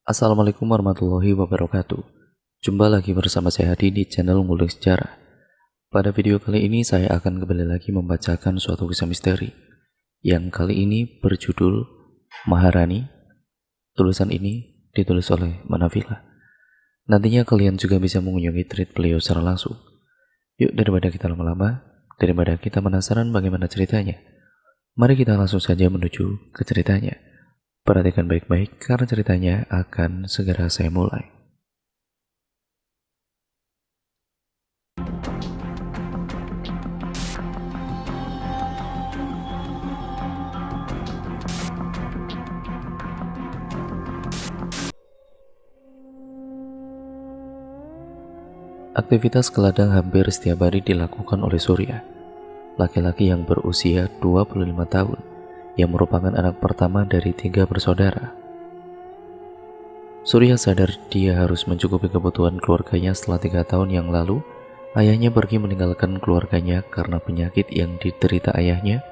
Assalamualaikum warahmatullahi wabarakatuh. Jumpa lagi bersama saya Hadi di channel Ngulik Sejarah. Pada video kali ini saya akan kembali lagi membacakan suatu kisah misteri yang kali ini berjudul Maharani. Tulisan ini ditulis oleh Manavila. Nantinya kalian juga bisa mengunjungi tweet beliau secara langsung. Yuk, daripada kita lama-lama, daripada kita penasaran bagaimana ceritanya, mari kita langsung saja menuju ke ceritanya. Perhatikan baik-baik karena ceritanya akan segera saya mulai. Aktivitas ke ladang hampir setiap hari dilakukan oleh Surya, laki-laki yang berusia 25 tahun, yang merupakan anak pertama dari 3 bersaudara. Surya sadar dia harus mencukupi kebutuhan keluarganya setelah 3 tahun yang lalu. Ayahnya pergi meninggalkan keluarganya karena penyakit yang diderita ayahnya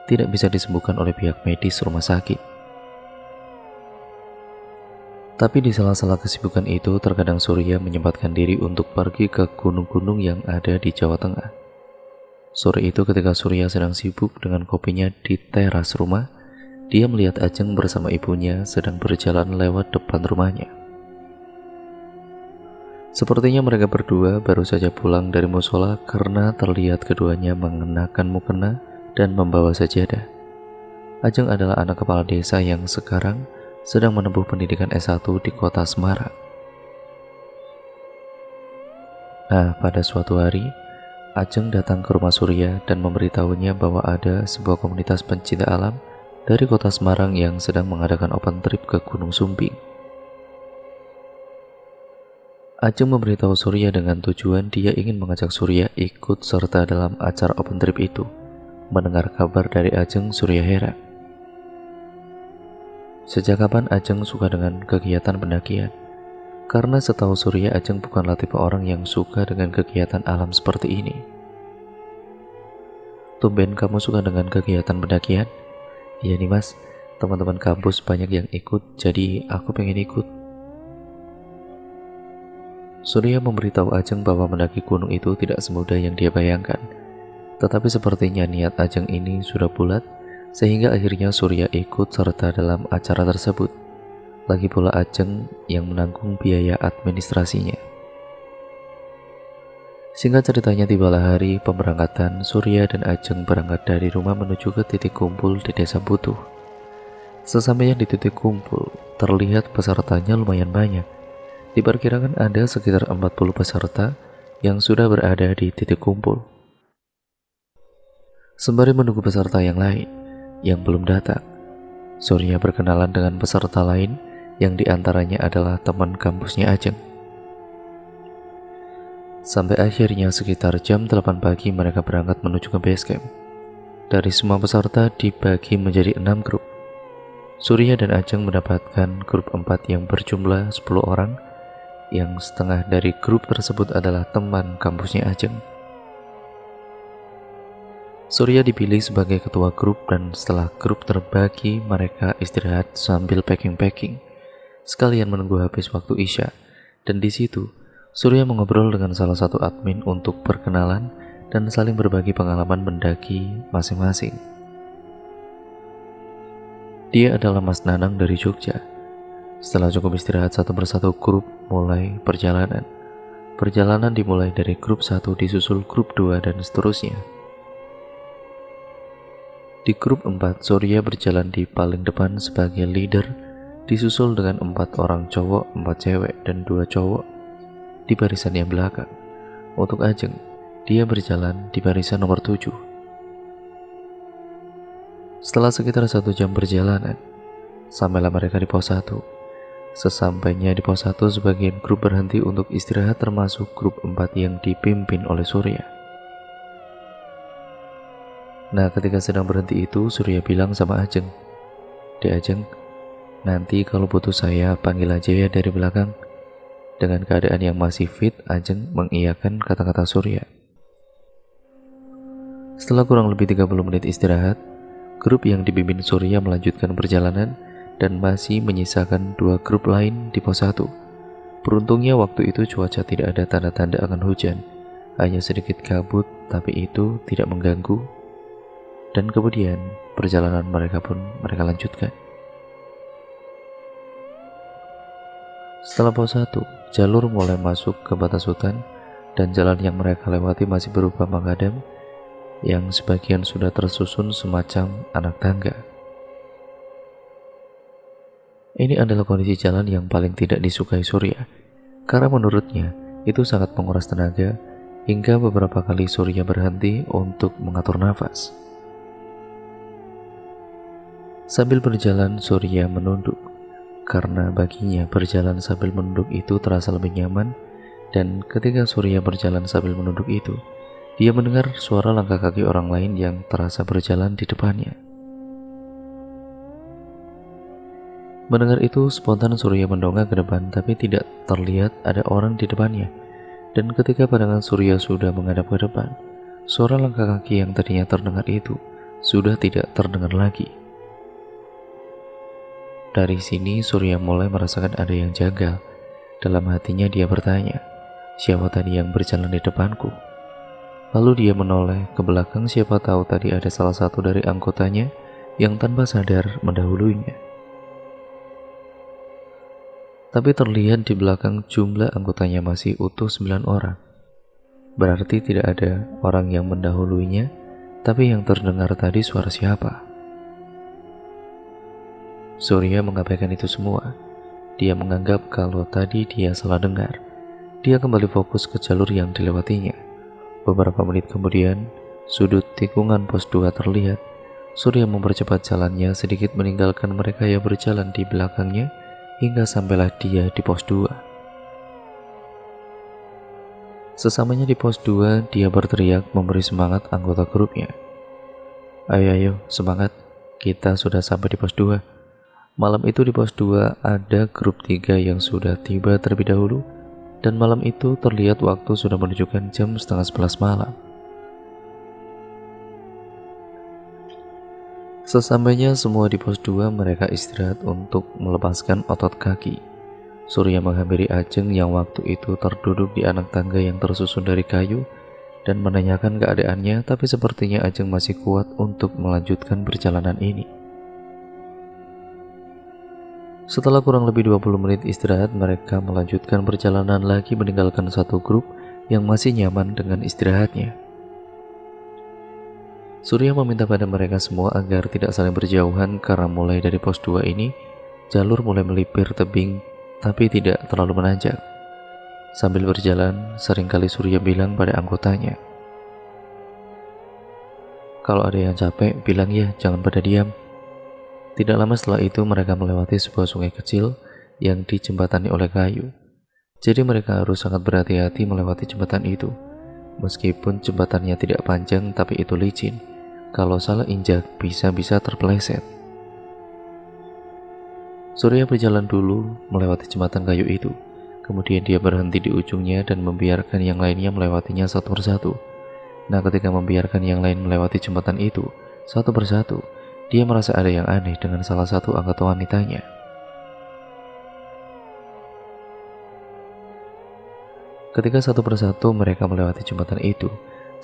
tidak bisa disembuhkan oleh pihak medis rumah sakit. Tapi di sela-sela kesibukan itu, terkadang Surya menyempatkan diri untuk pergi ke gunung-gunung yang ada di Jawa Tengah. Sore itu ketika Surya sedang sibuk dengan kopinya di teras rumah, dia melihat Ajeng bersama ibunya sedang berjalan lewat depan rumahnya. Sepertinya mereka berdua baru saja pulang dari musola karena terlihat keduanya mengenakan mukena dan membawa sajadah. Ajeng adalah anak kepala desa yang sekarang sedang menempuh pendidikan S1 di kota Semarang. Nah, pada suatu hari, Ajeng datang ke rumah Surya dan memberitahunya bahwa ada sebuah komunitas pencinta alam dari kota Semarang yang sedang mengadakan open trip ke Gunung Sumbing. Ajeng memberitahu Surya dengan tujuan dia ingin mengajak Surya ikut serta dalam acara open trip itu. Mendengar kabar dari Ajeng, Surya heran. Sejak kapan Ajeng suka dengan kegiatan pendakian? Karena setahu Surya, Ajeng bukanlah tipe orang yang suka dengan kegiatan alam seperti ini. Tumben kamu suka dengan kegiatan pendakian? Iya nih mas, teman-teman kampus banyak yang ikut, jadi aku pengen ikut. Surya memberitahu Ajeng bahwa mendaki gunung itu tidak semudah yang dia bayangkan. Tetapi sepertinya niat Ajeng ini sudah bulat, sehingga akhirnya Surya ikut serta dalam acara tersebut. Lagi pula Ajeng yang menanggung biaya administrasinya. Singkat ceritanya, tibalah hari pemberangkatan. Surya dan Ajeng berangkat dari rumah menuju ke titik kumpul di Desa Butuh. Sesampainya di titik kumpul, terlihat pesertanya lumayan banyak. Diperkirakan ada sekitar 40 peserta yang sudah berada di titik kumpul. Sembari menunggu peserta yang lain yang belum datang, Surya berkenalan dengan peserta lain yang diantaranya adalah teman kampusnya Ajeng. Sampai akhirnya sekitar jam 8 pagi mereka berangkat menuju ke base camp. Dari semua peserta dibagi menjadi 6 grup. Surya dan Ajeng mendapatkan grup 4 yang berjumlah 10 orang, yang setengah dari grup tersebut adalah teman kampusnya Ajeng. Surya dipilih sebagai ketua grup dan setelah grup terbagi, mereka istirahat sambil packing-packing, sekalian menunggu habis waktu Isya. Dan di situ, Surya mengobrol dengan salah satu admin untuk perkenalan dan saling berbagi pengalaman mendaki masing-masing. Dia adalah Mas Nanang dari Jogja. Setelah cukup istirahat, satu persatu grup mulai perjalanan. Perjalanan dimulai dari grup 1 disusul grup 2 dan seterusnya. Di grup 4, Surya berjalan di paling depan sebagai leader, disusul dengan 4 orang cowok, 4 cewek, dan 2 cowok di barisan yang belakang. Untuk Ajeng, dia berjalan di barisan nomor 7. Setelah sekitar 1 jam perjalanan, sampailah mereka di pos 1. Sesampainya di pos 1, sebagian grup berhenti untuk istirahat termasuk grup 4 yang dipimpin oleh Surya. Nah, ketika sedang berhenti itu, Surya bilang sama Ajeng, "Dek Ajeng, nanti kalau butuh saya panggil aja ya dari belakang." Dengan keadaan yang masih fit, Ajeng mengiyakan kata-kata Surya. Setelah kurang lebih 30 menit istirahat, grup yang dipimpin Surya melanjutkan perjalanan dan masih menyisakan 2 grup lain di pos 1. Beruntungnya waktu itu cuaca tidak ada tanda-tanda akan hujan, hanya sedikit kabut, tapi itu tidak mengganggu. Dan kemudian perjalanan mereka pun mereka lanjutkan. Setelah pos 1, jalur mulai masuk ke batas hutan, dan jalan yang mereka lewati masih berupa makadam yang sebagian sudah tersusun semacam anak tangga. Ini adalah kondisi jalan yang paling tidak disukai Surya, karena menurutnya itu sangat menguras tenaga, hingga beberapa kali Surya berhenti untuk mengatur nafas. Sambil berjalan, Surya menunduk, karena baginya berjalan sambil menunduk itu terasa lebih nyaman. Dan ketika Surya berjalan sambil menunduk itu, dia mendengar suara langkah kaki orang lain yang terasa berjalan di depannya. Mendengar itu, spontan Surya mendongak ke depan, tapi tidak terlihat ada orang di depannya. Dan ketika pandangan Surya sudah menghadap ke depan, suara langkah kaki yang tadinya terdengar itu sudah tidak terdengar lagi. Dari sini Surya mulai merasakan ada yang janggal. Dalam hatinya dia bertanya, siapa tadi yang berjalan di depanku? Lalu dia menoleh ke belakang, siapa tahu tadi ada salah satu dari anggotanya yang tanpa sadar mendahuluinya. Tapi terlihat di belakang jumlah anggotanya masih utuh 9 orang. Berarti tidak ada orang yang mendahuluinya, tapi yang terdengar tadi suara siapa? Surya mengabaikan itu semua. Dia menganggap kalau tadi dia salah dengar. Dia kembali fokus ke jalur yang dilewatinya. Beberapa menit kemudian, sudut tikungan pos 2 terlihat. Surya mempercepat jalannya sedikit meninggalkan mereka yang berjalan di belakangnya, hingga sampailah dia di pos 2. Sesamanya di pos 2, dia berteriak memberi semangat anggota grupnya. Ayo, semangat, kita sudah sampai di pos 2. Malam itu di pos 2 ada grup 3 yang sudah tiba terlebih dahulu, dan malam itu terlihat waktu sudah menunjukkan jam setengah 11 malam. Sesampainya semua di pos 2, mereka istirahat untuk melepaskan otot kaki. Surya menghampiri Ajeng yang waktu itu terduduk di anak tangga yang tersusun dari kayu dan menanyakan keadaannya, tapi sepertinya Ajeng masih kuat untuk melanjutkan perjalanan ini. Setelah kurang lebih 20 menit istirahat, mereka melanjutkan perjalanan lagi meninggalkan satu grup yang masih nyaman dengan istirahatnya. Surya meminta pada mereka semua agar tidak saling berjauhan karena mulai dari pos 2 ini, jalur mulai melipir tebing tapi tidak terlalu menanjak. Sambil berjalan, seringkali Surya bilang pada anggotanya, kalau ada yang capek, bilang ya, jangan pada diam. Tidak lama setelah itu mereka melewati sebuah sungai kecil yang dijembatani oleh kayu. Jadi mereka harus sangat berhati-hati melewati jembatan itu. Meskipun jembatannya tidak panjang tapi itu licin. Kalau salah injak bisa-bisa terpeleset. Surya berjalan dulu melewati jembatan kayu itu. Kemudian dia berhenti di ujungnya dan membiarkan yang lainnya melewatinya satu persatu. Nah, ketika membiarkan yang lain melewati jembatan itu satu persatu, dia merasa ada yang aneh dengan salah satu anggota wanitanya. Ketika satu persatu mereka melewati jembatan itu,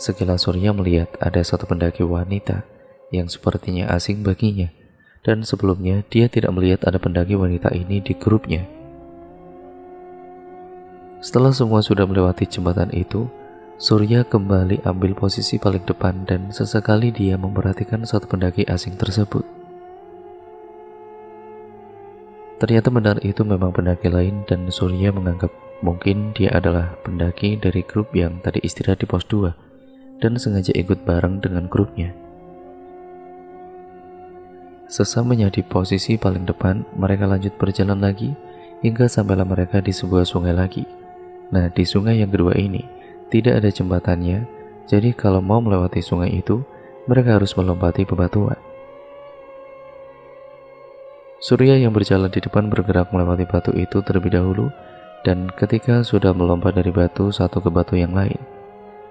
sekilas Surya melihat ada satu pendaki wanita yang sepertinya asing baginya, dan sebelumnya dia tidak melihat ada pendaki wanita ini di grupnya. Setelah semua sudah melewati jembatan itu, Surya kembali ambil posisi paling depan dan sesekali dia memperhatikan satu pendaki asing tersebut. Ternyata benar itu memang pendaki lain dan Surya menganggap mungkin dia adalah pendaki dari grup yang tadi istirahat di pos 2 dan sengaja ikut bareng dengan grupnya. Sesamanya di posisi paling depan, mereka lanjut berjalan lagi hingga sampailah mereka di sebuah sungai lagi. Nah, di sungai yang kedua ini tidak ada jembatannya, jadi kalau mau melewati sungai itu, mereka harus melompati bebatuan. Surya yang berjalan di depan bergerak melewati batu itu terlebih dahulu, dan ketika sudah melompat dari batu satu ke batu yang lain,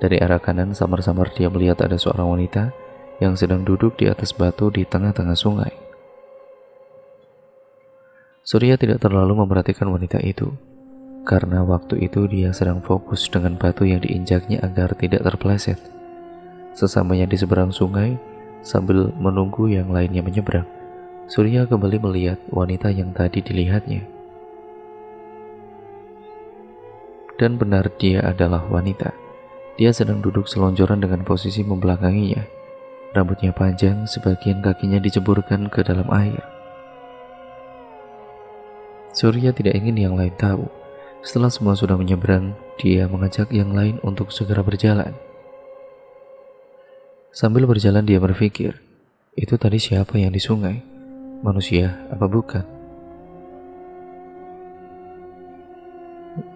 dari arah kanan samar-samar dia melihat ada seorang wanita yang sedang duduk di atas batu di tengah-tengah sungai. Surya tidak terlalu memperhatikan wanita itu, karena waktu itu dia sedang fokus dengan batu yang diinjaknya agar tidak terpeleset. Sesamanya di seberang sungai, sambil menunggu yang lainnya menyeberang, Surya kembali melihat wanita yang tadi dilihatnya. Dan benar, dia adalah wanita. Dia sedang duduk selonjoran dengan posisi membelakanginya. Rambutnya panjang, sebagian kakinya diceburkan ke dalam air. Surya tidak ingin yang lain tahu. Setelah semua sudah menyeberang, dia mengajak yang lain untuk segera berjalan. Sambil berjalan dia berpikir, itu tadi siapa yang di sungai? Manusia apa bukan?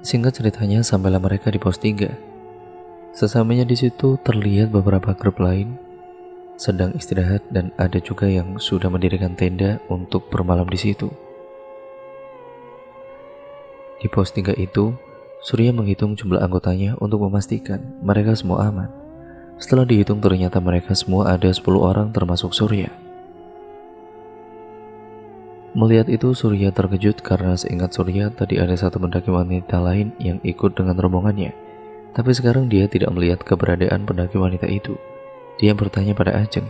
Singkat ceritanya, sampailah mereka di pos 3. Sesamanya di situ terlihat beberapa grup lain sedang istirahat, dan ada juga yang sudah mendirikan tenda untuk bermalam di situ. Di pos 3 itu, Surya menghitung jumlah anggotanya untuk memastikan mereka semua aman. Setelah dihitung, ternyata mereka semua ada 10 orang termasuk Surya. Melihat itu, Surya terkejut karena seingat Surya tadi ada satu pendaki wanita lain yang ikut dengan rombongannya. Tapi sekarang dia tidak melihat keberadaan pendaki wanita itu. Dia bertanya pada Ajeng,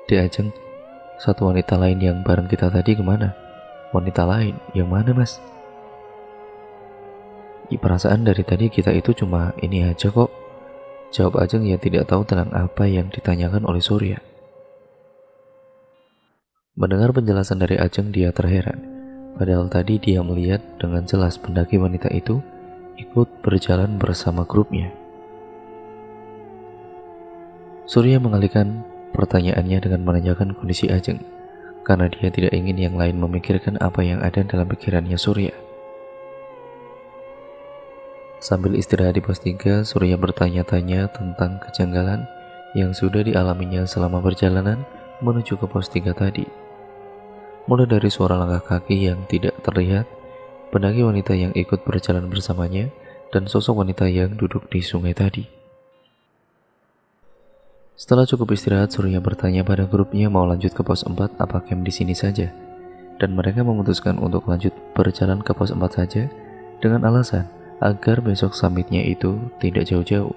"Di Ajeng, satu wanita lain yang bareng kita tadi kemana?" "Wanita lain? Yang mana, Mas?" "Perasaan dari tadi kita itu cuma ini aja kok," jawab Ajeng yang tidak tahu tentang apa yang ditanyakan oleh Surya. Mendengar penjelasan dari Ajeng, dia terheran. Padahal tadi dia melihat dengan jelas pendaki wanita itu ikut berjalan bersama grupnya. Surya mengalihkan pertanyaannya dengan menanyakan kondisi Ajeng, karena dia tidak ingin yang lain memikirkan apa yang ada dalam pikirannya Surya. Sambil istirahat di pos 3, Surya bertanya-tanya tentang kejanggalan yang sudah dialaminya selama perjalanan menuju ke pos 3 tadi. Mulai dari suara langkah kaki yang tidak terlihat, pendaki wanita yang ikut berjalan bersamanya, dan sosok wanita yang duduk di sungai tadi. Setelah cukup istirahat, Surya bertanya pada grupnya mau lanjut ke pos 4 apa camp di sini saja, dan mereka memutuskan untuk lanjut berjalan ke pos 4 saja dengan alasan agar besok summitnya itu tidak jauh-jauh.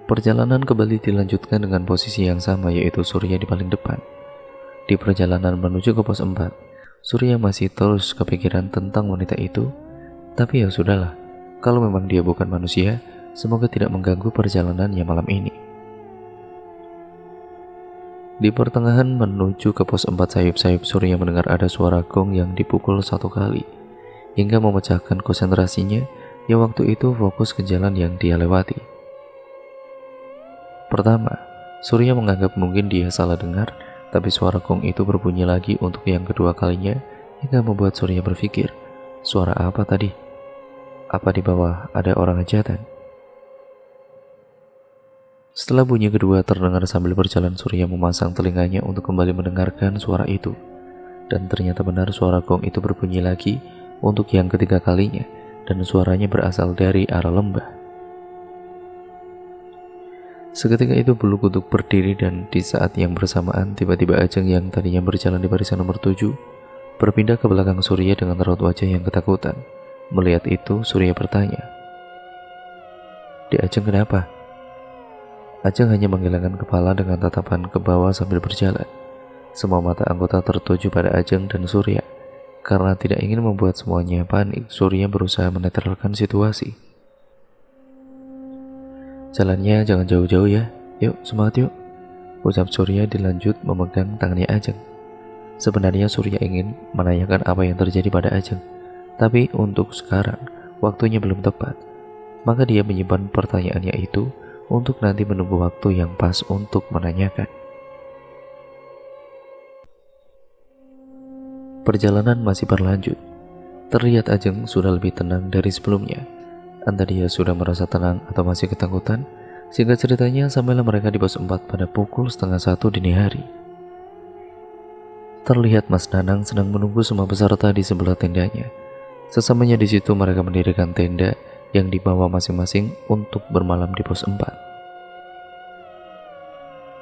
Perjalanan kembali dilanjutkan dengan posisi yang sama, yaitu Surya di paling depan. Di perjalanan menuju ke pos 4, Surya masih terus kepikiran tentang wanita itu, tapi ya sudahlah, kalau memang dia bukan manusia, semoga tidak mengganggu perjalanannya malam ini. Di pertengahan menuju ke pos 4 sayup-sayup, Surya mendengar ada suara gong yang dipukul 1 kali, hingga memecahkan konsentrasinya yang waktu itu fokus ke jalan yang dia lewati. Pertama, Surya menganggap mungkin dia salah dengar, tapi suara gong itu berbunyi lagi untuk yang kedua kalinya, hingga membuat Surya berpikir, suara apa tadi? Apa di bawah ada orang hajatan? Setelah bunyi kedua terdengar sambil berjalan, Surya memasang telinganya untuk kembali mendengarkan suara itu. Dan ternyata benar, suara gong itu berbunyi lagi untuk yang ketiga kalinya, dan suaranya berasal dari arah lembah. Seketika itu bulu kuduk berdiri, dan di saat yang bersamaan tiba-tiba Ajeng yang tadinya berjalan di barisan nomor 7 berpindah ke belakang Surya dengan raut wajah yang ketakutan. Melihat itu, Surya bertanya, "Di Ajeng kenapa?" Ajeng hanya menggelengkan kepala dengan tatapan ke bawah sambil berjalan. Semua mata anggota tertuju pada Ajeng dan Surya. Karena tidak ingin membuat semuanya panik, Surya berusaha menetralkan situasi. "Jalannya jangan jauh-jauh ya, yuk semangat yuk," ucap Surya dilanjut memegang tangannya Ajeng. Sebenarnya Surya ingin menanyakan apa yang terjadi pada Ajeng, tapi untuk sekarang waktunya belum tepat. Maka dia menyimpan pertanyaannya itu untuk nanti menunggu waktu yang pas untuk menanyakan. Perjalanan masih berlanjut. Terlihat Ajeng sudah lebih tenang dari sebelumnya. Entah dia sudah merasa tenang atau masih ketakutan. Singkat ceritanya, sampailah mereka di pos 4 pada pukul 12:30 dini hari. Terlihat Mas Nanang sedang menunggu semua peserta di sebelah tendanya. Sesamanya di situ mereka mendirikan tenda yang dibawa masing-masing untuk bermalam di pos 4.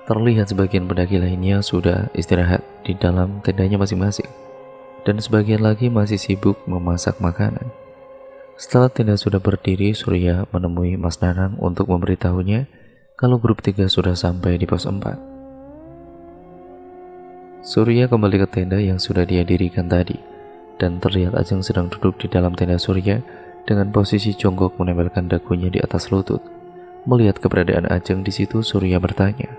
Terlihat sebagian pendaki lainnya sudah istirahat di dalam tendanya masing-masing, dan sebagian lagi masih sibuk memasak makanan. Setelah tenda sudah berdiri, Surya menemui Mas Nanang untuk memberitahunya kalau grup 3 sudah sampai di pos 4. Surya kembali ke tenda yang sudah dia dirikan tadi, dan terlihat Ajeng sedang duduk di dalam tenda Surya dengan posisi jongkok menempelkan dagunya di atas lutut. Melihat keberadaan Ajeng di situ, Surya bertanya,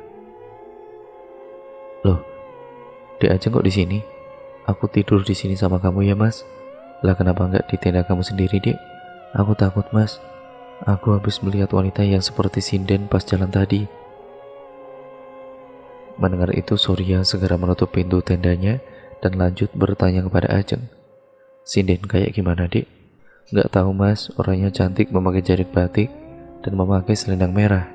"Loh, Dek Ajeng kok di sini? Aku tidur di sini sama kamu ya, Mas. Lah kenapa nggak di tenda kamu sendiri, Dek? Aku takut, Mas. Aku habis melihat wanita yang seperti sinden pas jalan tadi." Mendengar itu, Surya segera menutup pintu tendanya dan lanjut bertanya kepada Ajeng, "Sinden kayak gimana, Dek?" "Nggak tahu, Mas. Orangnya cantik, memakai jarik batik dan memakai selendang merah."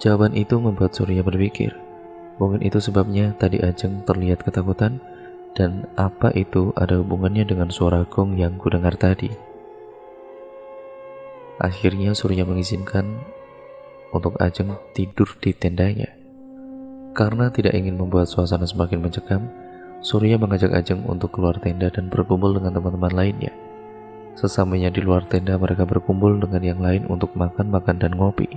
Jawaban itu membuat Surya berpikir, mungkin itu sebabnya tadi Ajeng terlihat ketakutan, dan apa itu ada hubungannya dengan suara gong yang kudengar tadi. Akhirnya Surya mengizinkan untuk Ajeng tidur di tendanya. Karena tidak ingin membuat suasana semakin mencekam, Surya mengajak Ajeng untuk keluar tenda dan berkumpul dengan teman-teman lainnya. Sesamanya di luar tenda, mereka berkumpul dengan yang lain untuk makan-makan dan ngopi.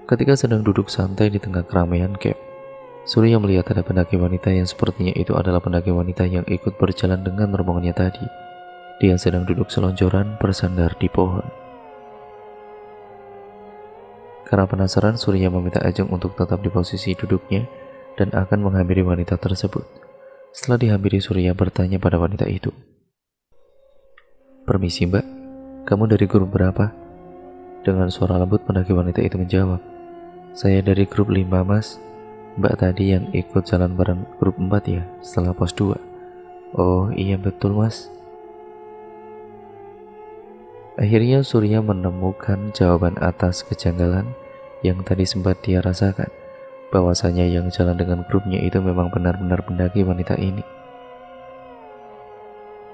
Ketika sedang duduk santai di tengah keramaian camp, Surya melihat ada pendaki wanita yang sepertinya itu adalah pendaki wanita yang ikut berjalan dengan rombongannya tadi. Dia sedang duduk selonjoran bersandar di pohon. Karena penasaran, Surya meminta Ajeng untuk tetap di posisi duduknya dan akan menghampiri wanita tersebut. Setelah dihampiri, Surya bertanya pada wanita itu, "Permisi, Mbak, kamu dari grup berapa?" Dengan suara lembut pendaki wanita itu menjawab, "Saya dari grup 5, Mas. Mbak tadi yang ikut jalan bareng grup 4 ya, setelah pos 2. "Oh iya betul, Mas." Akhirnya Surya menemukan jawaban atas kejanggalan yang tadi sempat dia rasakan, bahwasanya yang jalan dengan grupnya itu memang benar-benar pendaki wanita ini.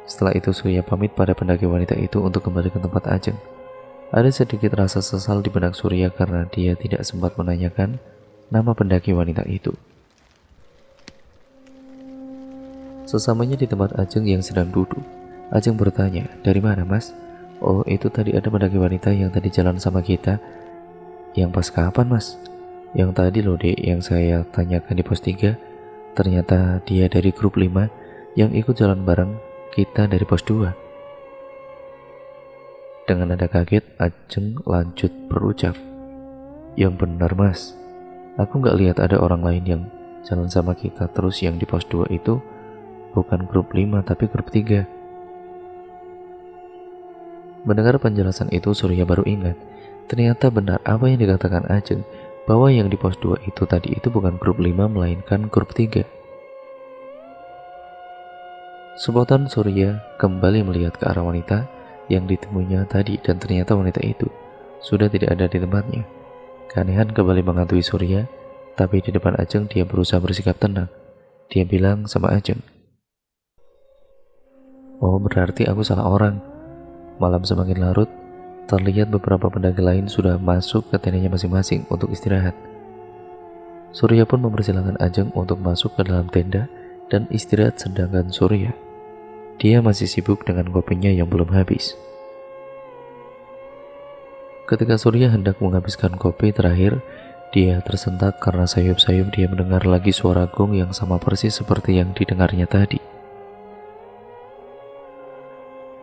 Setelah itu Surya pamit pada pendaki wanita itu untuk kembali ke tempat Ajeng. Ada sedikit rasa sesal di benak Surya karena dia tidak sempat menanyakan nama pendaki wanita itu. Sesamanya di tempat Ajeng yang sedang duduk, Ajeng bertanya, "Dari mana, Mas?" "Oh, itu tadi ada pendaki wanita yang tadi jalan sama kita." "Yang pas kapan, Mas?" "Yang tadi loh, Dek, yang saya tanyakan di pos 3. Ternyata dia dari grup 5 yang ikut jalan bareng kita dari pos 2. Dengan nada kaget, Ajeng lanjut berucap, "Yang benar, Mas. Aku nggak lihat ada orang lain yang jalan sama kita. Terus yang di pos 2 itu bukan grup 5 tapi grup 3. Mendengar penjelasan itu, Surya baru ingat, ternyata benar apa yang dikatakan Ajeng, bahwa yang di pos 2 itu tadi itu bukan grup 5 melainkan grup 3. Spontan Surya kembali melihat ke arah wanita yang ditemuinya tadi, dan ternyata wanita itu sudah tidak ada di tempatnya. Keanehan kembali menghantui Surya, tapi di depan Ajeng dia berusaha bersikap tenang. Dia bilang sama Ajeng, "Oh, berarti aku salah orang." Malam semakin larut, terlihat beberapa pendaki lain sudah masuk ke tendanya masing-masing untuk istirahat. Surya pun mempersilahkan Ajeng untuk masuk ke dalam tenda dan istirahat, sedangkan Surya, dia masih sibuk dengan kopinya yang belum habis. Ketika Surya hendak menghabiskan kopi terakhir, dia tersentak karena sayup-sayup dia mendengar lagi suara gong yang sama persis seperti yang didengarnya tadi.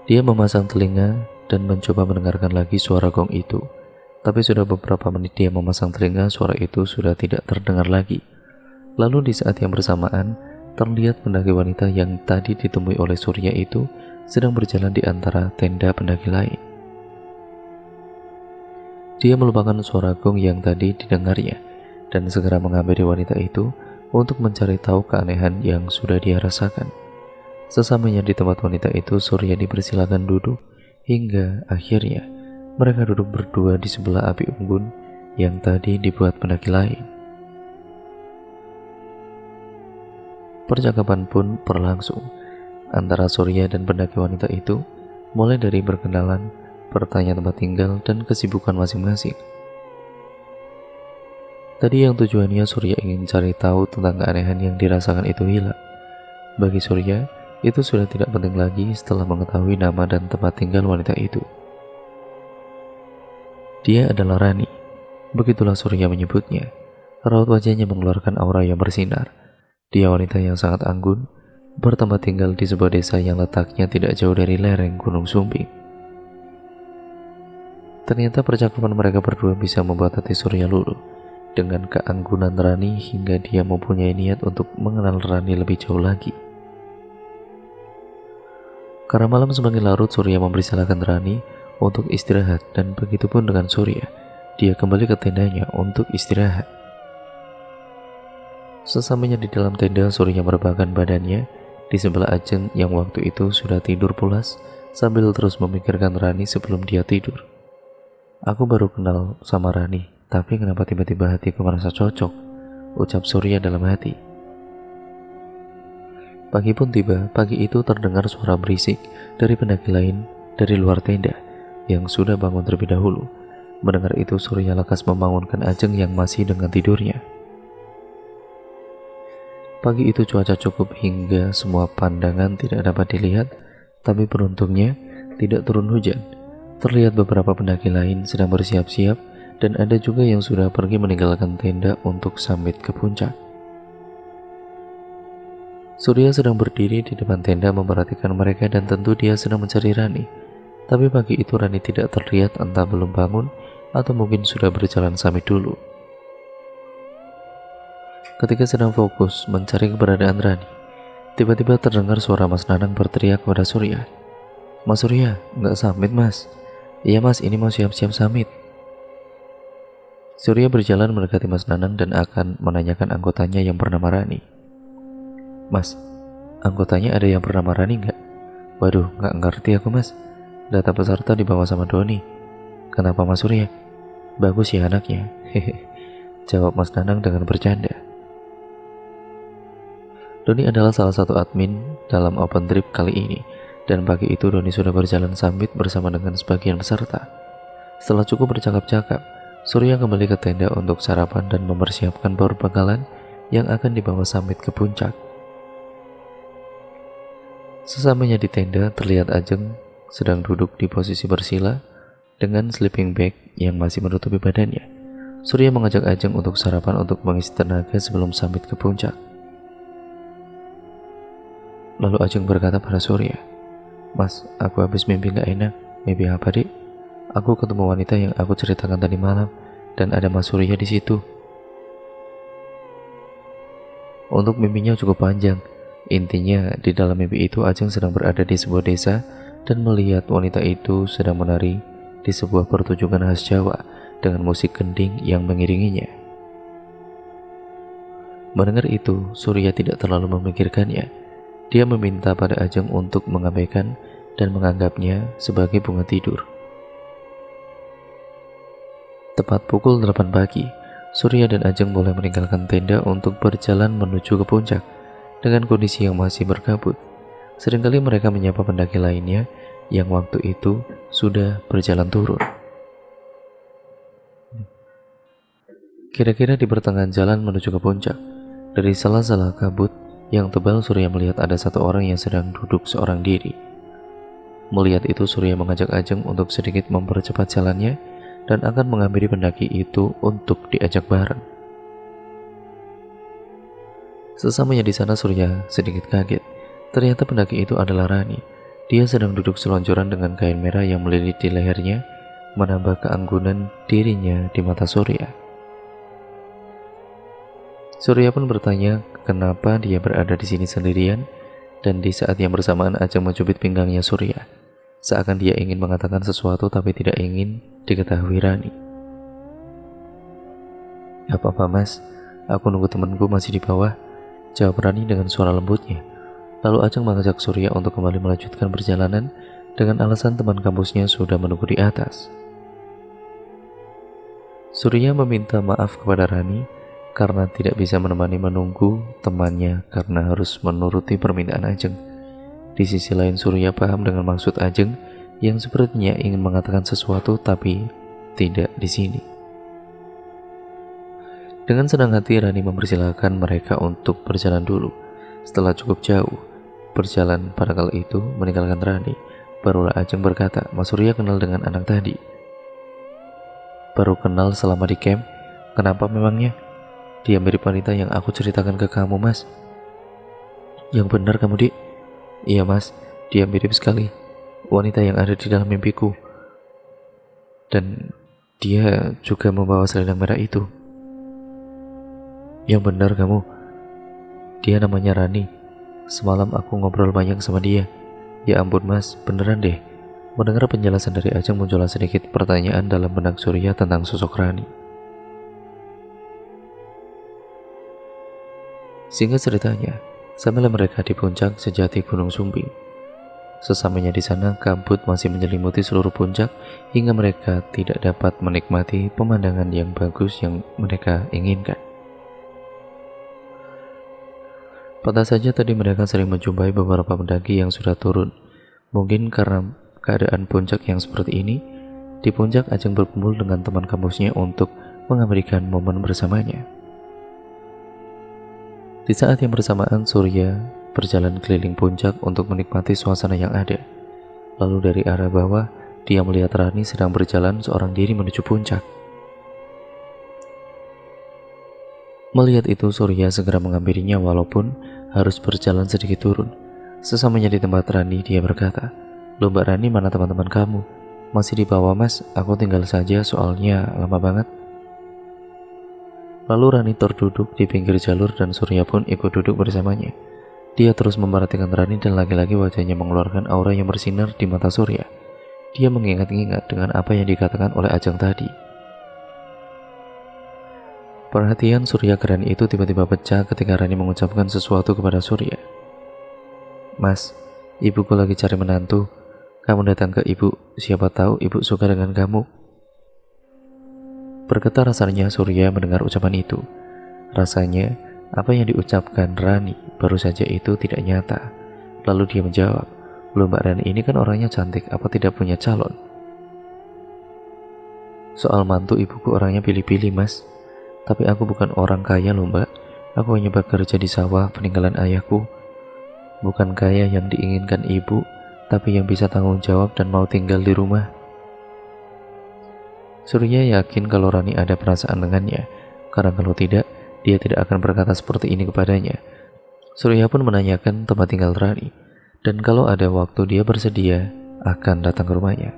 Dia memasang telinga dan mencoba mendengarkan lagi suara gong itu. Tapi sudah beberapa menit dia memasang telinga, suara itu sudah tidak terdengar lagi. Lalu di saat yang bersamaan, terlihat pendaki wanita yang tadi ditemui oleh Surya itu sedang berjalan di antara tenda pendaki lain. Dia melupakan suara gong yang tadi didengarnya dan segera menghampiri wanita itu untuk mencari tahu keanehan yang sudah dia rasakan. Sesamanya di tempat wanita itu, Surya dipersilakan duduk hingga akhirnya mereka duduk berdua di sebelah api unggun yang tadi dibuat pendaki lain. Percakapan pun berlangsung antara Surya dan pendaki wanita itu, mulai dari berkenalan, bertanya tempat tinggal dan kesibukan masing-masing. Tadi yang tujuannya Surya ingin cari tahu tentang keanehan yang dirasakan itu hilang. Bagi Surya, itu sudah tidak penting lagi setelah mengetahui nama dan tempat tinggal wanita itu. Dia adalah Rani, begitulah Surya menyebutnya. Raut wajahnya mengeluarkan aura yang bersinar. Dia wanita yang sangat anggun, bertempat tinggal di sebuah desa yang letaknya tidak jauh dari lereng Gunung Sumbing. Ternyata percakapan mereka berdua bisa membuat hati Surya luluh dengan keanggunan Rani hingga dia mempunyai niat untuk mengenal Rani lebih jauh lagi. Karena malam semakin larut, Surya mempersilahkan Rani untuk istirahat, dan begitupun dengan Surya. Dia kembali ke tendanya untuk istirahat. Sesamanya di dalam tenda, Surya merebahkan badannya di sebelah Ajeng yang waktu itu sudah tidur pulas sambil terus memikirkan Rani sebelum dia tidur. Aku baru kenal sama Rani, tapi kenapa tiba-tiba hatiku merasa cocok, ucap Surya dalam hati. Pagi pun tiba. Pagi itu terdengar suara berisik dari pendaki lain dari luar tenda yang sudah bangun terlebih dahulu. Mendengar itu, Surya lekas membangunkan Ajeng yang masih dengan tidurnya. Pagi itu cuaca cukup hingga semua pandangan tidak dapat dilihat, tapi beruntungnya tidak turun hujan. Terlihat beberapa pendaki lain sedang bersiap-siap, dan ada juga yang sudah pergi meninggalkan tenda untuk summit ke puncak. Surya sedang berdiri di depan tenda memperhatikan mereka, dan tentu dia sedang mencari Rani. Tapi pagi itu Rani tidak terlihat, entah belum bangun atau mungkin sudah berjalan summit dulu. Ketika sedang fokus mencari keberadaan Rani, tiba-tiba terdengar suara Mas Nanang berteriak kepada Surya. "Mas Surya, nggak summit mas?" "Iya mas, ini mau siap-siap summit." Surya berjalan mendekati Mas Nanang dan akan menanyakan anggotanya yang bernama Rani. "Mas, anggotanya ada yang bernama Rani nggak?" "Waduh, nggak ngerti aku mas. Data peserta dibawa sama Doni." "Kenapa Mas Surya?" "Bagus ya anaknya," hehe, jawab Mas Nanang dengan bercanda. Doni adalah salah satu admin dalam open trip kali ini, dan pagi itu Doni sudah berjalan summit bersama dengan sebagian peserta. Setelah cukup bercakap-cakap, Surya kembali ke tenda untuk sarapan dan mempersiapkan perbekalan yang akan dibawa summit ke puncak. Sesamanya di tenda, terlihat Ajeng sedang duduk di posisi bersila dengan sleeping bag yang masih menutupi badannya. Surya mengajak Ajeng untuk sarapan untuk mengisi tenaga sebelum summit ke puncak. Lalu Ajeng berkata pada Surya, "Mas, aku habis mimpi gak enak." "Mimpi apa, Dik?" "Aku ketemu wanita yang aku ceritakan tadi malam, dan ada Mas Surya di situ." Untuk mimpinya cukup panjang. Intinya, di dalam mimpi itu Ajeng sedang berada di sebuah desa dan melihat wanita itu sedang menari di sebuah pertunjukan khas Jawa dengan musik kending yang mengiringinya. Mendengar itu, Surya tidak terlalu memikirkannya. Dia meminta pada Ajeng untuk mengabaikan dan menganggapnya sebagai bunga tidur. Tepat pukul 8 pagi, Surya dan Ajeng mulai meninggalkan tenda untuk berjalan menuju ke puncak dengan kondisi yang masih berkabut. Seringkali mereka menyapa pendaki lainnya yang waktu itu sudah berjalan turun. Kira-kira di pertengahan jalan menuju ke puncak, dari sela-sela kabut yang tebal, Surya melihat ada satu orang yang sedang duduk seorang diri. Melihat itu, Surya mengajak Ajeng untuk sedikit mempercepat jalannya dan akan menghampiri pendaki itu untuk diajak bareng. Sesamanya di sana, Surya sedikit kaget. Ternyata pendaki itu adalah Rani. Dia sedang duduk selonjoran dengan kain merah yang melilit di lehernya, menambah keanggunan dirinya di mata Surya. Surya pun bertanya kenapa dia berada di sini sendirian, dan di saat yang bersamaan Ajeng mencubit pinggangnya Surya, seakan dia ingin mengatakan sesuatu tapi tidak ingin diketahui Rani. "Gak apa-apa mas, aku nunggu temanku masih di bawah," jawab Rani dengan suara lembutnya. Lalu Ajeng mengajak Surya untuk kembali melanjutkan perjalanan dengan alasan teman kampusnya sudah menunggu di atas. Surya meminta maaf kepada Rani karena tidak bisa menemani menunggu temannya karena harus menuruti permintaan Ajeng. Di sisi lain, Surya paham dengan maksud Ajeng yang sepertinya ingin mengatakan sesuatu tapi tidak di sini. Dengan senang hati Rani mempersilahkan mereka untuk berjalan dulu. Setelah cukup jauh berjalan pada kali itu meninggalkan Rani, barulah Ajeng berkata, "Mas Surya kenal dengan anak tadi?" "Baru kenal selama di camp." "Kenapa memangnya?" "Dia mirip wanita yang aku ceritakan ke kamu, Mas." "Yang benar kamu, Dik?" "Iya, Mas, dia mirip sekali. Wanita yang ada di dalam mimpiku. Dan dia juga membawa selendang merah itu." "Yang benar kamu. Dia namanya Rani. Semalam aku ngobrol banyak sama dia." "Ya ampun Mas, beneran deh." Mendengar penjelasan dari Ajeng muncullah sedikit pertanyaan dalam benak Surya tentang sosok Rani. Singkat ceritanya, sambil mereka di puncak sejati Gunung Sumbing. Sesamanya di sana, kabut masih menyelimuti seluruh puncak hingga mereka tidak dapat menikmati pemandangan yang bagus yang mereka inginkan. Pantas saja tadi mereka sering menjumpai beberapa pendaki yang sudah turun. Mungkin karena keadaan puncak yang seperti ini, di puncak Ajeng berkumpul dengan teman kampusnya untuk mengabadikan momen bersamanya. Di saat yang bersamaan, Surya berjalan keliling puncak untuk menikmati suasana yang ada. Lalu dari arah bawah, dia melihat Rani sedang berjalan seorang diri menuju puncak. Melihat itu, Surya segera menghampirinya walaupun harus berjalan sedikit turun. Sesamanya di tempat Rani, dia berkata, "Loh Mbak Rani, mana teman-teman kamu?" "Masih di bawah Mas, aku tinggal saja soalnya lama banget." Lalu Rani terduduk di pinggir jalur dan Surya pun ikut duduk bersamanya. Dia terus memperhatikan Rani dan lagi-lagi wajahnya mengeluarkan aura yang bersinar di mata Surya. Dia mengingat-ingat dengan apa yang dikatakan oleh Ajeng tadi. Perhatian Surya ke Rani itu tiba-tiba pecah ketika Rani mengucapkan sesuatu kepada Surya. "Mas, ibuku lagi cari menantu. Kamu datang ke ibu, siapa tahu ibu suka dengan kamu." Bergetar rasanya Surya mendengar ucapan itu. Rasanya apa yang diucapkan Rani baru saja itu tidak nyata. Lalu dia menjawab, "Loh Mbak Rani ini kan orangnya cantik, apa tidak punya calon?" "Soal mantu ibuku orangnya pilih-pilih Mas. Tapi aku bukan orang kaya loh Mbak. Aku hanya bekerja di sawah peninggalan ayahku. Bukan kaya yang diinginkan ibu, tapi yang bisa tanggung jawab dan mau tinggal di rumah." Surya yakin kalau Rani ada perasaan dengannya, karena kalau tidak, dia tidak akan berkata seperti ini kepadanya. Surya pun menanyakan tempat tinggal Rani, dan kalau ada waktu dia bersedia akan datang ke rumahnya.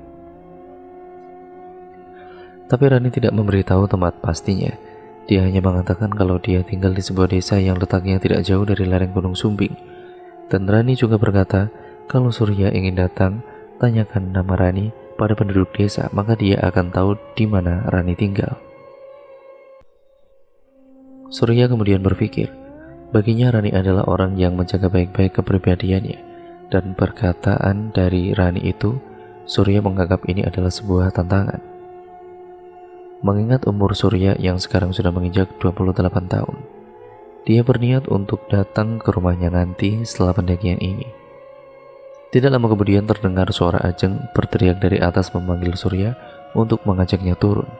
Tapi Rani tidak memberitahu tempat pastinya. Dia hanya mengatakan kalau dia tinggal di sebuah desa yang letaknya tidak jauh dari lereng Gunung Sumbing. Dan Rani juga berkata, kalau Surya ingin datang, tanyakan nama Rani pada penduduk desa, maka dia akan tahu di mana Rani tinggal. Surya kemudian berpikir, baginya Rani adalah orang yang menjaga baik-baik kepribadiannya, dan perkataan dari Rani itu, Surya menganggap ini adalah sebuah tantangan. Mengingat umur Surya yang sekarang sudah menginjak 28 tahun, dia berniat untuk datang ke rumahnya nanti setelah pendakian ini. Tidak lama kemudian terdengar suara Ajeng berteriak dari atas memanggil Surya untuk mengajaknya turun.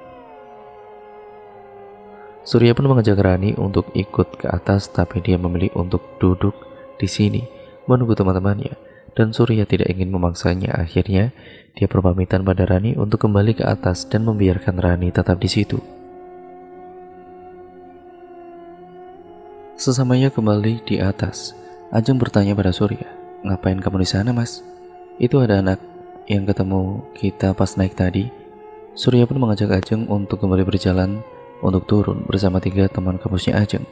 Surya pun mengajak Rani untuk ikut ke atas, tapi dia memilih untuk duduk di sini menunggu teman-temannya, dan Surya tidak ingin memaksanya. Akhirnya dia berpamitan pada Rani untuk kembali ke atas dan membiarkan Rani tetap di situ. Sesamanya kembali di atas, Ajeng bertanya pada Surya, "Ngapain kamu di sana, Mas?" "Itu ada anak yang ketemu kita pas naik tadi." Surya pun mengajak Ajeng untuk kembali berjalan untuk turun bersama 3 teman kampusnya Ajeng.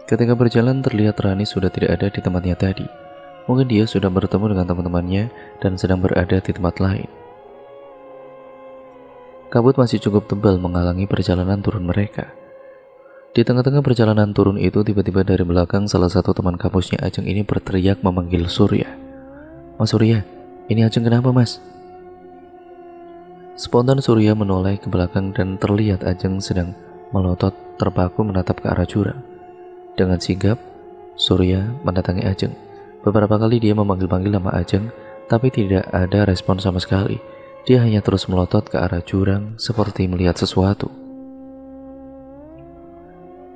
Ketika berjalan terlihat Rani sudah tidak ada di tempatnya tadi. Mungkin dia sudah bertemu dengan teman-temannya dan sedang berada di tempat lain. Kabut masih cukup tebal menghalangi perjalanan turun mereka. Di tengah-tengah perjalanan turun itu, tiba-tiba dari belakang salah satu teman kampusnya Ajeng ini berteriak memanggil Surya. "Mas Surya, ini Ajeng kenapa Mas?" Spontan Surya menoleh ke belakang dan terlihat Ajeng sedang melotot terpaku menatap ke arah jurang. Dengan sigap, Surya mendatangi Ajeng. Beberapa kali dia memanggil-panggil nama Ajeng, tapi tidak ada respon sama sekali. Dia hanya terus melotot ke arah jurang seperti melihat sesuatu.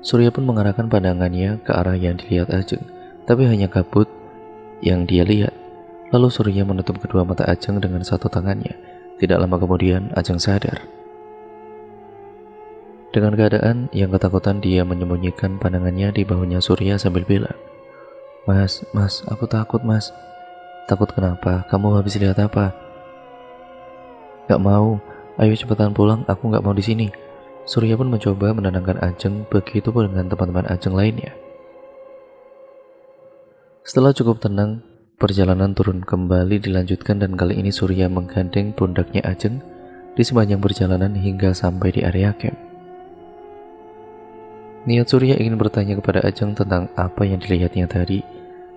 Surya pun mengarahkan pandangannya ke arah yang dilihat Ajeng, tapi hanya kabut yang dia lihat. Lalu Surya menutup kedua mata Ajeng dengan satu tangannya. Tidak lama kemudian Ajeng sadar. Dengan keadaan yang ketakutan, dia menyembunyikan pandangannya di bahunya Surya sambil bilang, Mas, aku takut mas. Takut kenapa? Kamu habis lihat apa? Gak mau, ayo cepetan pulang, aku gak mau di sini. Surya pun mencoba menenangkan Ajeng, begitu pun dengan teman-teman Ajeng lainnya. Setelah cukup tenang, perjalanan turun kembali dilanjutkan dan kali ini Surya menggandeng pundaknya Ajeng di sepanjang perjalanan hingga sampai di area camp. Niat Surya ingin bertanya kepada Ajeng tentang apa yang dilihatnya tadi,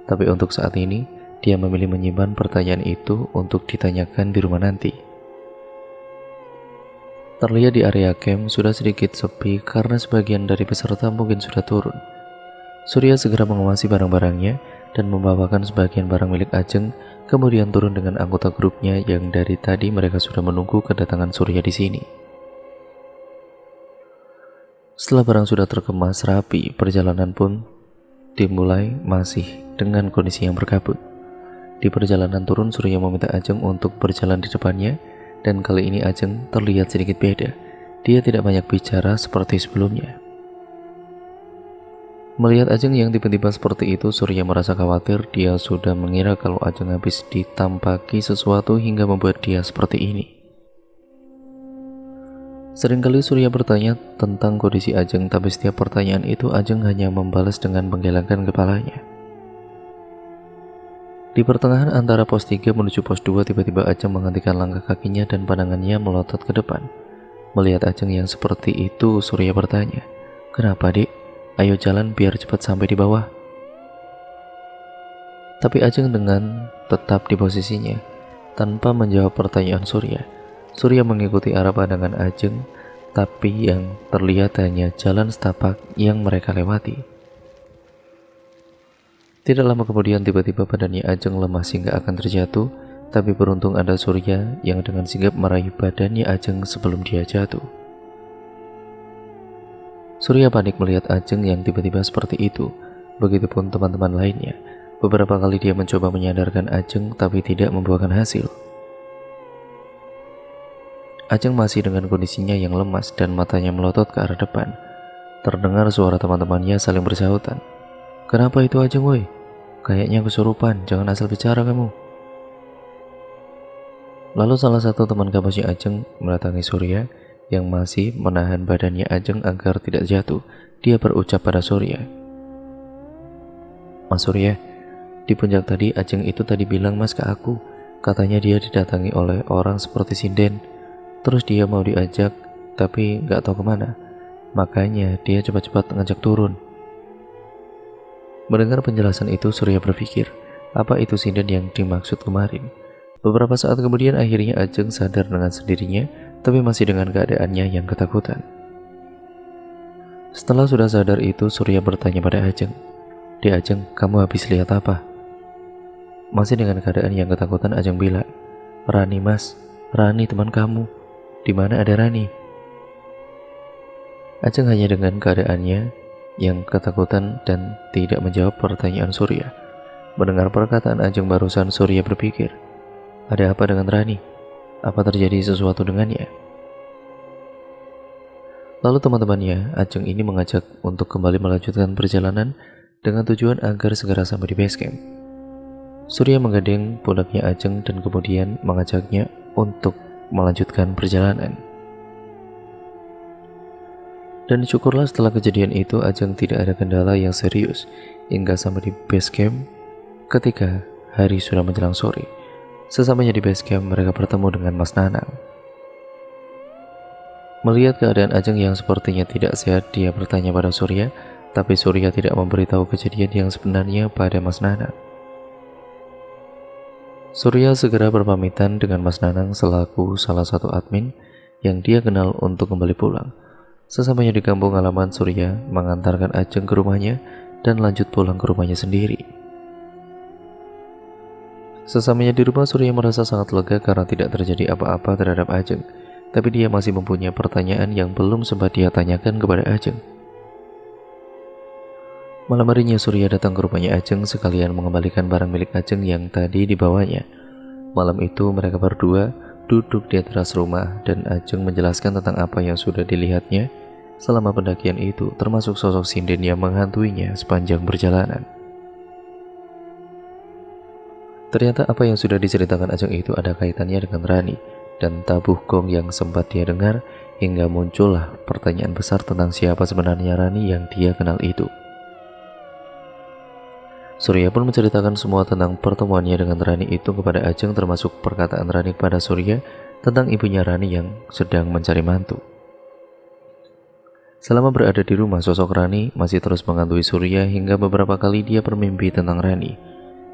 tapi untuk saat ini, dia memilih menyimpan pertanyaan itu untuk ditanyakan di rumah nanti. Terlihat di area camp sudah sedikit sepi karena sebagian dari peserta mungkin sudah turun. Surya segera mengawasi barang-barangnya dan membawakan sebagian barang milik Ajeng, kemudian turun dengan anggota grupnya yang dari tadi mereka sudah menunggu kedatangan Surya di sini. Setelah barang sudah terkemas rapi, perjalanan pun dimulai masih dengan kondisi yang berkabut. Di perjalanan turun, Surya meminta Ajeng untuk berjalan di depannya, dan kali ini Ajeng terlihat sedikit beda. Dia tidak banyak bicara seperti sebelumnya. Melihat Ajeng yang tiba-tiba seperti itu, Surya merasa khawatir. Dia sudah mengira kalau Ajeng habis ditampaki sesuatu hingga membuat dia seperti ini. Seringkali Surya bertanya tentang kondisi Ajeng, tapi setiap pertanyaan itu Ajeng hanya membalas dengan menggelengkan kepalanya. Di pertengahan antara pos 3 menuju pos 2, tiba-tiba Ajeng menghentikan langkah kakinya dan pandangannya melotot ke depan. Melihat Ajeng yang seperti itu, Surya bertanya, "Kenapa, Dik? Ayo jalan biar cepat sampai di bawah." Tapi Ajeng dengan tetap di posisinya, tanpa menjawab pertanyaan Surya. Surya mengikuti arah pandangan Ajeng, tapi yang terlihat hanya jalan setapak yang mereka lewati. Tidak lama kemudian tiba-tiba badannya Ajeng lemas hingga akan terjatuh, tapi beruntung ada Surya yang dengan sigap meraih badannya Ajeng sebelum dia jatuh. Surya panik melihat Ajeng yang tiba-tiba seperti itu, begitupun teman-teman lainnya. Beberapa kali dia mencoba menyadarkan Ajeng, tapi tidak membuahkan hasil. Ajeng masih dengan kondisinya yang lemas dan matanya melotot ke arah depan. Terdengar suara teman-temannya saling bersahutan. "Kenapa itu Ajeng, woi? Kayaknya kesurupan, jangan asal bicara kamu." Lalu salah satu teman kampusnya Ajeng mendatangi Surya yang masih menahan badannya Ajeng agar tidak jatuh. Dia berucap pada Surya, "Mas Surya, di puncak tadi Ajeng itu tadi bilang mas ke aku. Katanya dia didatangi oleh orang seperti sinden. Terus dia mau diajak, tapi gak tahu kemana. Makanya dia cepat-cepat ngajak turun." Mendengar penjelasan itu, Surya berpikir, apa itu sinden yang dimaksud kemarin? Beberapa saat kemudian akhirnya Ajeng sadar dengan sendirinya, tapi masih dengan keadaannya yang ketakutan. Setelah sudah sadar itu, Surya bertanya pada Ajeng, "Di Ajeng, kamu habis lihat apa?" Masih dengan keadaan yang ketakutan, Ajeng bilang, "Rani mas, Rani teman kamu. Di mana ada Rani?" Ajeng hanya dengan keadaannya yang ketakutan dan tidak menjawab pertanyaan Surya. Mendengar perkataan Ajeng barusan, Surya berpikir, ada apa dengan Rani? Apa terjadi sesuatu dengannya? Lalu teman-temannya Ajeng ini mengajak untuk kembali melanjutkan perjalanan dengan tujuan agar segera sampai di base camp. Surya menggandeng pundaknya Ajeng dan kemudian mengajaknya untuk melanjutkan perjalanan. Dan syukurlah setelah kejadian itu Ajeng tidak ada kendala yang serius hingga sampai di base camp. Ketika hari sudah menjelang sore, sesamanya di base camp mereka bertemu dengan Mas Nanang. Melihat keadaan Ajeng yang sepertinya tidak sehat, dia bertanya pada Surya, tapi Surya tidak memberitahu kejadian yang sebenarnya pada Mas Nanang. Surya segera berpamitan dengan Mas Nanang selaku salah satu admin yang dia kenal untuk kembali pulang. Sesamanya di kampung halaman, Surya mengantarkan Ajeng ke rumahnya dan lanjut pulang ke rumahnya sendiri. Sesamanya di rumah, Surya merasa sangat lega karena tidak terjadi apa-apa terhadap Ajeng. Tapi dia masih mempunyai pertanyaan yang belum sempat dia tanyakan kepada Ajeng. Malam harinya Surya datang ke rumahnya Ajeng sekalian mengembalikan barang milik Ajeng yang tadi dibawanya. Malam itu mereka berdua duduk di teras rumah dan Ajeng menjelaskan tentang apa yang sudah dilihatnya selama pendakian itu, termasuk sosok sinden yang menghantuinya sepanjang perjalanan. Ternyata apa yang sudah diceritakan Ajeng itu ada kaitannya dengan Rani dan tabuh gong yang sempat dia dengar, hingga muncullah pertanyaan besar tentang siapa sebenarnya Rani yang dia kenal itu. Surya pun menceritakan semua tentang pertemuannya dengan Rani itu kepada Ajeng, termasuk perkataan Rani kepada Surya tentang ibunya Rani yang sedang mencari mantu. Selama berada di rumah, sosok Rani masih terus menghantui Surya hingga beberapa kali dia bermimpi tentang Rani.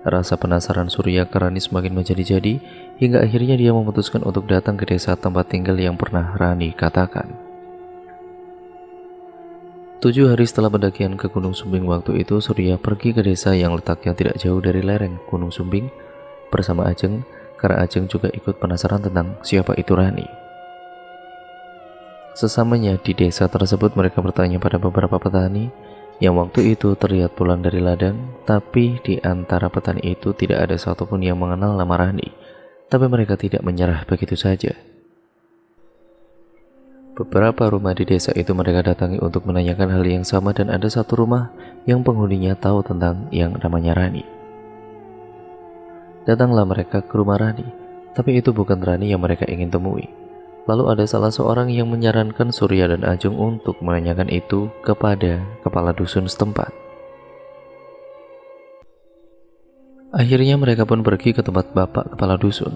Rasa penasaran Surya ke Rani semakin menjadi-jadi hingga akhirnya dia memutuskan untuk datang ke desa tempat tinggal yang pernah Rani katakan. 7 hari setelah pendakian ke Gunung Sumbing waktu itu, Surya pergi ke desa yang letaknya tidak jauh dari lereng Gunung Sumbing bersama Ajeng, karena Ajeng juga ikut penasaran tentang siapa itu Rani. Sesamanya di desa tersebut, mereka bertanya pada beberapa petani yang waktu itu terlihat pulang dari ladang, tapi di antara petani itu tidak ada satupun yang mengenal nama Rani. Tapi mereka tidak menyerah begitu saja. Beberapa rumah di desa itu mereka datangi untuk menanyakan hal yang sama, dan ada satu rumah yang penghuninya tahu tentang yang namanya Rani. Datanglah mereka ke rumah Rani, tapi itu bukan Rani yang mereka ingin temui. Lalu ada salah seorang yang menyarankan Surya dan Ajeng untuk menanyakan itu kepada kepala dusun setempat. Akhirnya mereka pun pergi ke tempat bapak kepala dusun.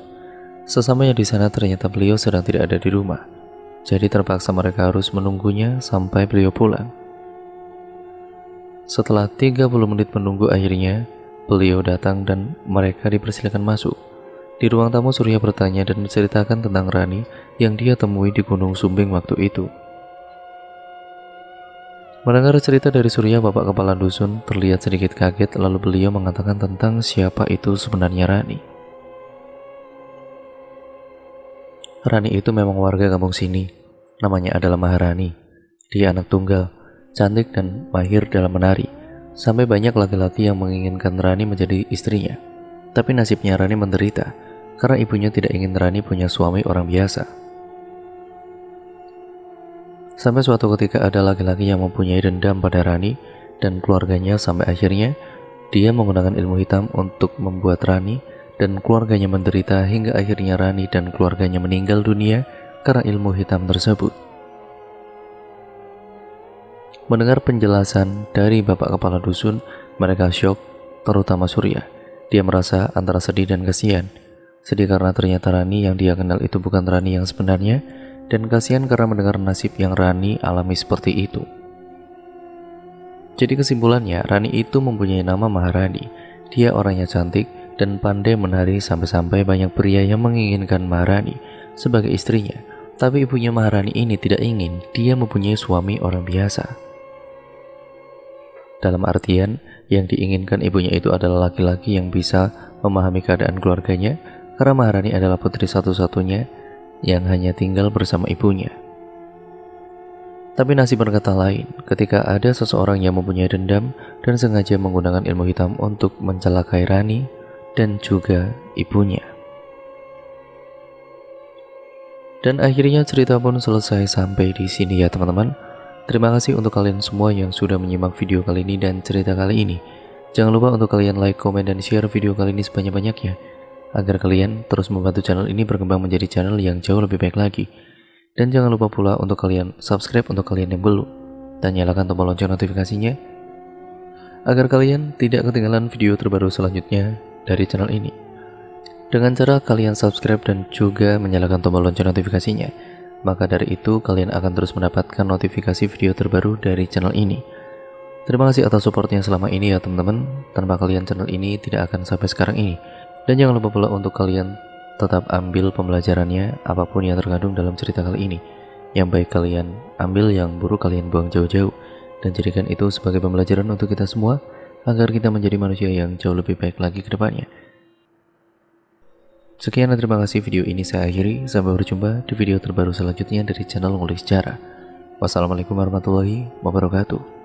Sesamanya di sana ternyata beliau sedang tidak ada di rumah. Jadi terpaksa mereka harus menunggunya sampai beliau pulang. Setelah 30 menit menunggu, akhirnya beliau datang dan mereka dipersilakan masuk. Di ruang tamu, Surya bertanya dan menceritakan tentang Rani yang dia temui di Gunung Sumbing waktu itu. Mendengar cerita dari Surya, bapak kepala dusun terlihat sedikit kaget, lalu beliau mengatakan tentang siapa itu sebenarnya Rani. Rani itu memang warga kampung sini. Namanya adalah Maharani. Dia anak tunggal, cantik dan mahir dalam menari. Sampai banyak laki-laki yang menginginkan Rani menjadi istrinya. Tapi nasibnya Rani menderita karena ibunya tidak ingin Rani punya suami orang biasa. Sampai suatu ketika ada laki-laki yang mempunyai dendam pada Rani dan keluarganya, sampai akhirnya dia menggunakan ilmu hitam untuk membuat Rani dan keluarganya menderita, hingga akhirnya Rani dan keluarganya meninggal dunia karena ilmu hitam tersebut. Mendengar penjelasan dari bapak kepala dusun, mereka syok, terutama Surya. Dia merasa antara sedih dan kasihan. Sedih karena ternyata Rani yang dia kenal itu bukan Rani yang sebenarnya, dan kasihan karena mendengar nasib yang Rani alami seperti itu. Jadi kesimpulannya, Rani itu mempunyai nama Maharani. Dia orangnya cantik dan pandai menari, sampai-sampai banyak pria yang menginginkan Maharani sebagai istrinya. Tapi ibunya Maharani ini tidak ingin dia mempunyai suami orang biasa. Dalam artian, yang diinginkan ibunya itu adalah laki-laki yang bisa memahami keadaan keluarganya, karena Maharani adalah putri satu-satunya yang hanya tinggal bersama ibunya. Tapi nasib berkata lain, ketika ada seseorang yang mempunyai dendam dan sengaja menggunakan ilmu hitam untuk mencelakai Rani dan juga ibunya. Dan akhirnya cerita pun selesai sampai di sini ya teman-teman. Terima kasih untuk kalian semua yang sudah menyimak video kali ini dan cerita kali ini. Jangan lupa untuk kalian like, komen, dan share video kali ini sebanyak-banyaknya, agar kalian terus membantu channel ini berkembang menjadi channel yang jauh lebih baik lagi. Dan jangan lupa pula untuk kalian subscribe untuk kalian yang belum, dan nyalakan tombol lonceng notifikasinya, agar kalian tidak ketinggalan video terbaru selanjutnya dari channel ini. Dengan cara kalian subscribe dan juga menyalakan tombol lonceng notifikasinya, maka dari itu kalian akan terus mendapatkan notifikasi video terbaru dari channel ini. Terima kasih atas supportnya selama ini ya teman-teman. Tanpa kalian channel ini tidak akan sampai sekarang ini. Dan jangan lupa pula untuk kalian tetap ambil pembelajarannya apapun yang terkandung dalam cerita kali ini. Yang baik kalian ambil, yang buruk kalian buang jauh-jauh, dan jadikan itu sebagai pembelajaran untuk kita semua, agar kita menjadi manusia yang jauh lebih baik lagi ke depannya. Sekian dan terima kasih, video ini saya akhiri. Sampai berjumpa di video terbaru selanjutnya dari channel Ngulik Sejarah. Wassalamualaikum warahmatullahi wabarakatuh.